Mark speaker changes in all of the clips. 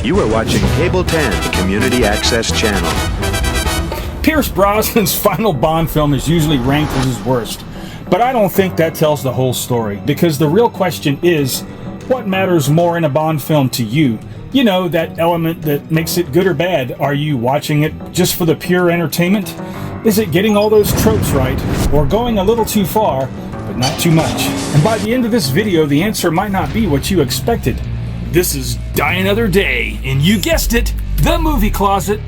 Speaker 1: You are watching Cable 10 Community Access Channel.
Speaker 2: Pierce Brosnan's final Bond film is usually ranked as his worst, but I don't think that tells the whole story, because the real question is, what matters more in a Bond film to you? You know, that element that makes it good or bad. Are you watching it just for the pure entertainment? Is it getting all those tropes right, or going a little too far, but not too much? And by the end of this video, the answer might not be what you expected. This is Die Another Day, and you guessed it, the movie closet.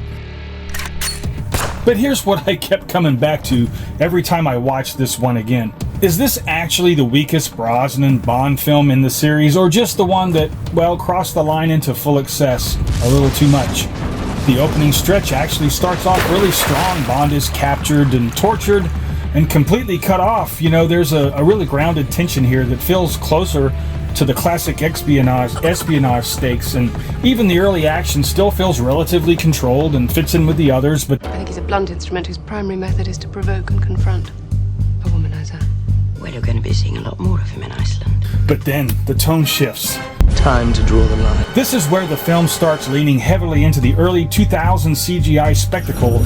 Speaker 2: But here's what I kept coming back to every time I watched this one again. Is this actually the weakest Brosnan Bond film in the series, or just the one that, well, crossed the line into full excess a little too much? The opening stretch actually starts off really strong. Bond is captured and tortured and completely cut off. You know, there's a really grounded tension here that feels closer to the classic espionage stakes, and even the early action still feels relatively controlled and fits in with the others, but
Speaker 3: I think he's a blunt instrument whose primary method is to provoke and confront a womanizer.
Speaker 4: Well, you're going to be seeing a lot more of him in Iceland.
Speaker 2: But then the tone shifts.
Speaker 5: Time to draw the line.
Speaker 2: This is where the film starts leaning heavily into the early 2000s CGI spectacle,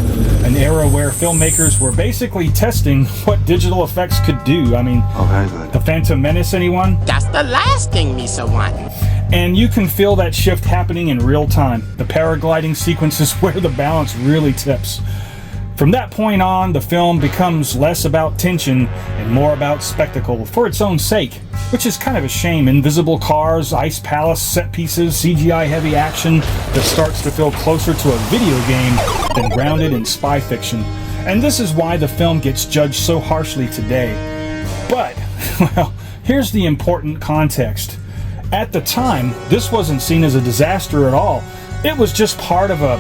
Speaker 2: an era where filmmakers were basically testing what digital effects could do. I mean,
Speaker 5: very good.
Speaker 2: The Phantom Menace, anyone?
Speaker 6: That's the last thing me so want.
Speaker 2: And you can feel that shift happening in real time. The paragliding sequence is where the balance really tips. From that point on, the film becomes less about tension and more about spectacle for its own sake, which is kind of a shame. Invisible cars, ice palace set pieces, CGI-heavy action that starts to feel closer to a video game than grounded in spy fiction. And this is why the film gets judged so harshly today. But, well, here's the important context. At the time, this wasn't seen as a disaster at all. It was just part of a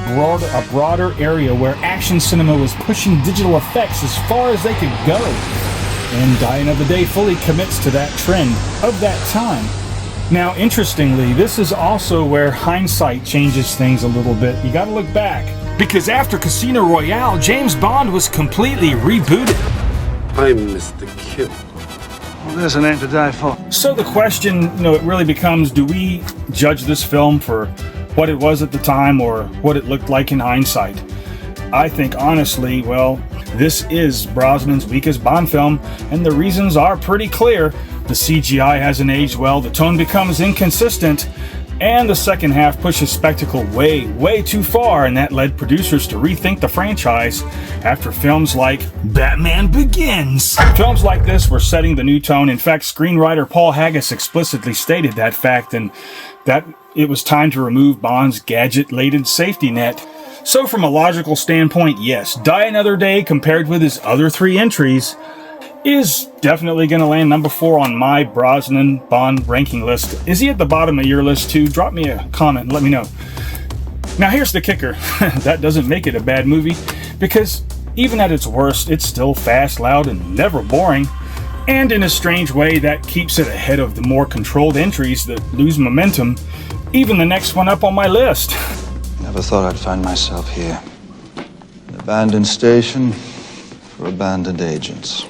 Speaker 2: broader area where action cinema was pushing digital effects as far as they could go. And Die Another Day fully commits to that trend of that time. Now, interestingly, this is also where hindsight changes things a little bit. You gotta look back. Because after Casino Royale, James Bond was completely rebooted.
Speaker 7: I'm Mr. Kill.
Speaker 5: Well, there's an name to die for.
Speaker 2: So the question, it really becomes, do we judge this film for what it was at the time or what it looked like in hindsight? I think honestly, well, this is Brosnan's weakest Bond film, and the reasons are pretty clear. The CGI hasn't aged well, the tone becomes inconsistent, and the second half pushes spectacle way too far, and that led producers to rethink the franchise after films like Batman Begins. Films like this were setting the new tone. In fact, screenwriter Paul Haggis explicitly stated that fact, and that it was time to remove Bond's gadget-laden safety net. So from a logical standpoint, yes, Die Another Day, compared with his other three entries, is definitely going to land number 4 on my Brosnan Bond ranking list. Is he at the bottom of your list too? Drop me a comment and let me know. Now here's the kicker. That doesn't make it a bad movie, because even at its worst, it's still fast, loud, and never boring. And in a strange way, that keeps it ahead of the more controlled entries that lose momentum. Even the next one up on my list.
Speaker 8: Never thought I'd find myself here. An abandoned station for abandoned agents.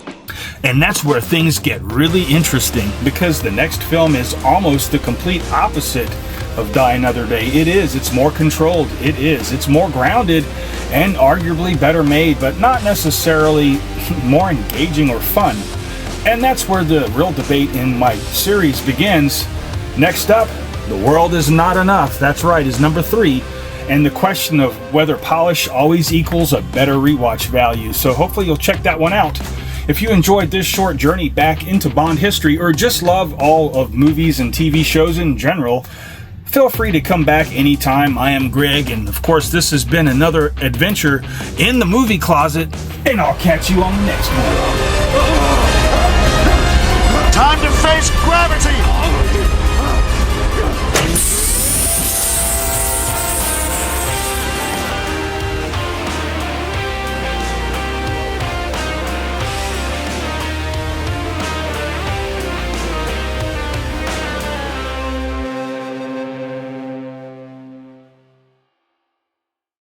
Speaker 2: And that's where things get really interesting, because the next film is almost the complete opposite of Die Another Day. It's more controlled. It's more grounded and arguably better made, but not necessarily more engaging or fun. And that's where the real debate in my series begins. Next up, The World Is Not Enough, that's right, is number 3. And the question of whether polish always equals a better rewatch value. So hopefully you'll check that one out. If you enjoyed this short journey back into Bond history, or just love all of movies and TV shows in general, feel free to come back anytime. I am Greg, and of course this has been another adventure in the movie closet, and I'll catch you on the next one.
Speaker 9: Time to face